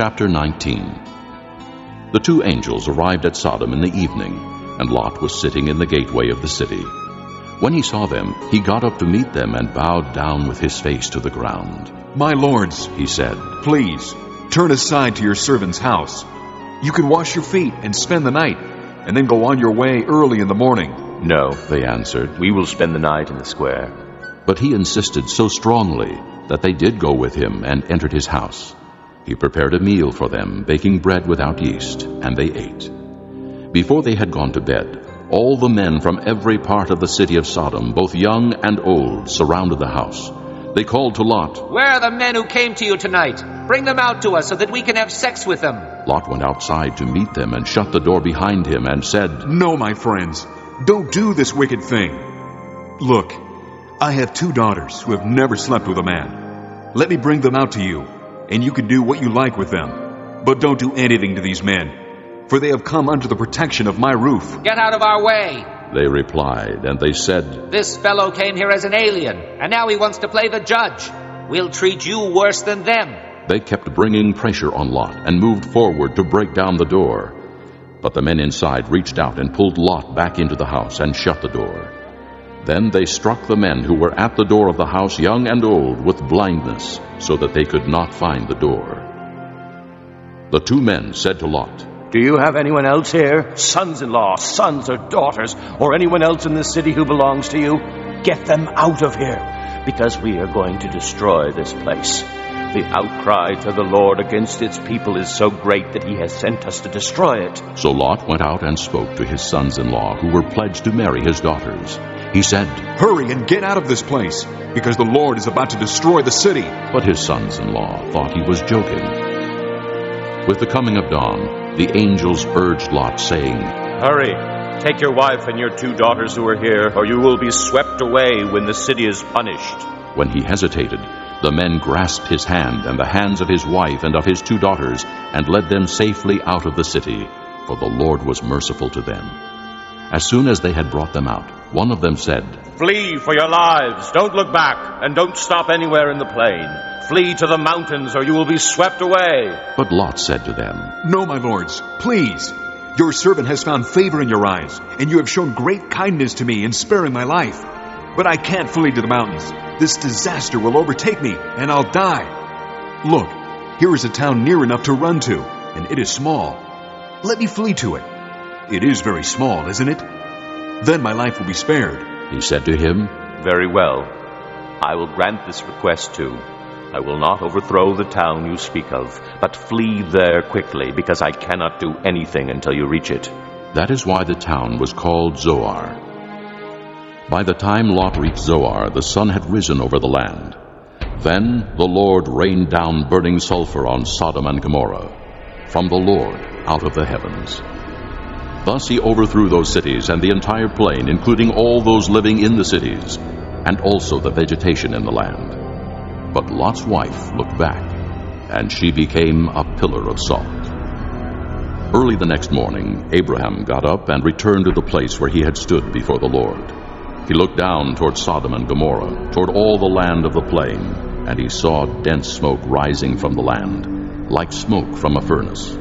Chapter 19. The two angels arrived at Sodom in the evening, and Lot was sitting in the gateway of the city. When he saw them, he got up to meet them and bowed down with his face to the ground. "My lords," He said, "please, turn aside to your servant's house. You can wash your feet and spend the night, and then go on your way early in the morning." "No," they answered. "we will spend the night in the square." But he insisted so strongly that they did go with him and entered his house. He prepared a meal for them, baking bread without yeast, and they ate. Before they had gone to bed, all the men from every part of the city of Sodom, both young and old, surrounded the house. They called to Lot. "Where are the men who came to you tonight? Bring them out to us so that we can have sex with them." Lot went outside to meet them and shut the door behind him and said, "No, my friends, don't do this wicked thing. Look, I have 2 daughters who have never slept with a man. Let me bring them out to you, and you can do what you like with them. But don't do anything to these men, for they have come under the protection of my roof." "Get out of our way." They replied, and they said, "This fellow came here as an alien, and now he wants to play the judge. We'll treat you worse than them." They kept bringing pressure on Lot and moved forward to break down the door. But the men inside reached out and pulled Lot back into the house and shut the door. Then they struck the men who were at the door of the house, young and old, with blindness, so that they could not find the door. The 2 men said to Lot, "Do you have anyone else here? Sons-in-law, sons or daughters, or anyone else in this city who belongs to you? Get them out of here, because we are going to destroy this place. The outcry to the Lord against its people is so great that he has sent us to destroy it." So Lot went out and spoke to his sons-in-law, who were pledged to marry his daughters. He said, "Hurry and get out of this place, because the Lord is about to destroy the city." but his sons-in-law thought he was joking. With the coming of dawn, the angels urged Lot, saying, "Hurry, take your wife and your 2 daughters who are here, or you will be swept away when the city is punished." When he hesitated, the men grasped his hand and the hands of his wife and of his 2 daughters and led them safely out of the city, for the Lord was merciful to them. As soon as they had brought them out, one of them said, "Flee for your lives. Don't look back, and don't stop anywhere in the plain. Flee to the mountains, or you will be swept away." But Lot said to them, "No, my lords, please. Your servant has found favor in your eyes, and you have shown great kindness to me in sparing my life. But I can't flee to the mountains. This disaster will overtake me, and I'll die. Look, here is a town near enough to run to, and it is small. Let me flee to it. It is very small, isn't it? Then my life will be spared." He said to him, "Very well. I will grant this request too. I will not overthrow the town you speak of, but flee there quickly, because I cannot do anything until you reach it." That is why the town was called Zoar. By the time Lot reached Zoar, the sun had risen over the land. Then the Lord rained down burning sulfur on Sodom and Gomorrah, from the Lord out of the heavens. Thus he overthrew those cities and the entire plain, including all those living in the cities, and also the vegetation in the land. But Lot's wife looked back, and she became a pillar of salt. Early the next morning, Abraham got up and returned to the place where he had stood before the Lord. He looked down toward Sodom and Gomorrah, toward all the land of the plain, and he saw dense smoke rising from the land, like smoke from a furnace.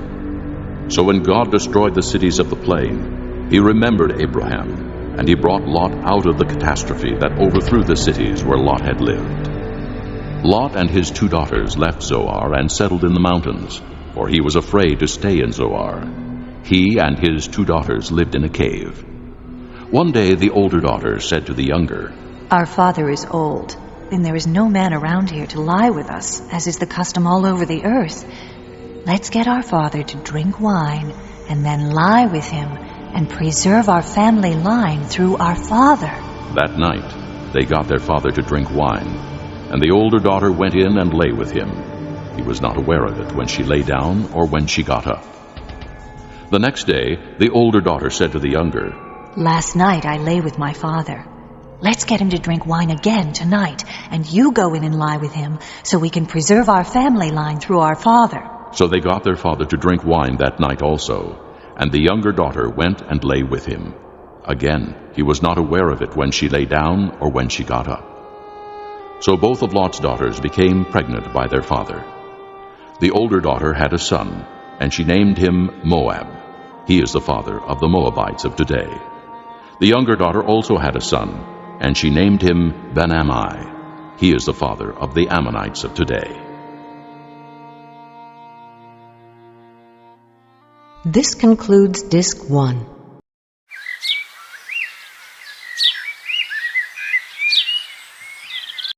So when God destroyed the cities of the plain, he remembered Abraham, and he brought Lot out of the catastrophe that overthrew the cities where Lot had lived. Lot and his 2 daughters left Zoar and settled in the mountains, for he was afraid to stay in Zoar. He and his 2 daughters lived in a cave. One day the older daughter said to the younger, "Our father is old, and there is no man around here to lie with us, as is the custom all over the earth. Let's get our father to drink wine, and then lie with him, and preserve our family line through our father." That night they got their father to drink wine, and the older daughter went in and lay with him. He was not aware of it when she lay down or when she got up. The next day the older daughter said to the younger, "Last night I lay with my father. Let's get him to drink wine again tonight, and you go in and lie with him, so we can preserve our family line through our father." So they got their father to drink wine that night also, and the younger daughter went and lay with him. Again, he was not aware of it when she lay down or when she got up. So both of Lot's daughters became pregnant by their father. The older daughter had a son, and she named him Moab. He is the father of the Moabites of today. The younger daughter also had a son, and she named him Ben-Ammi. He is the father of the Ammonites of today. This concludes Disc 1.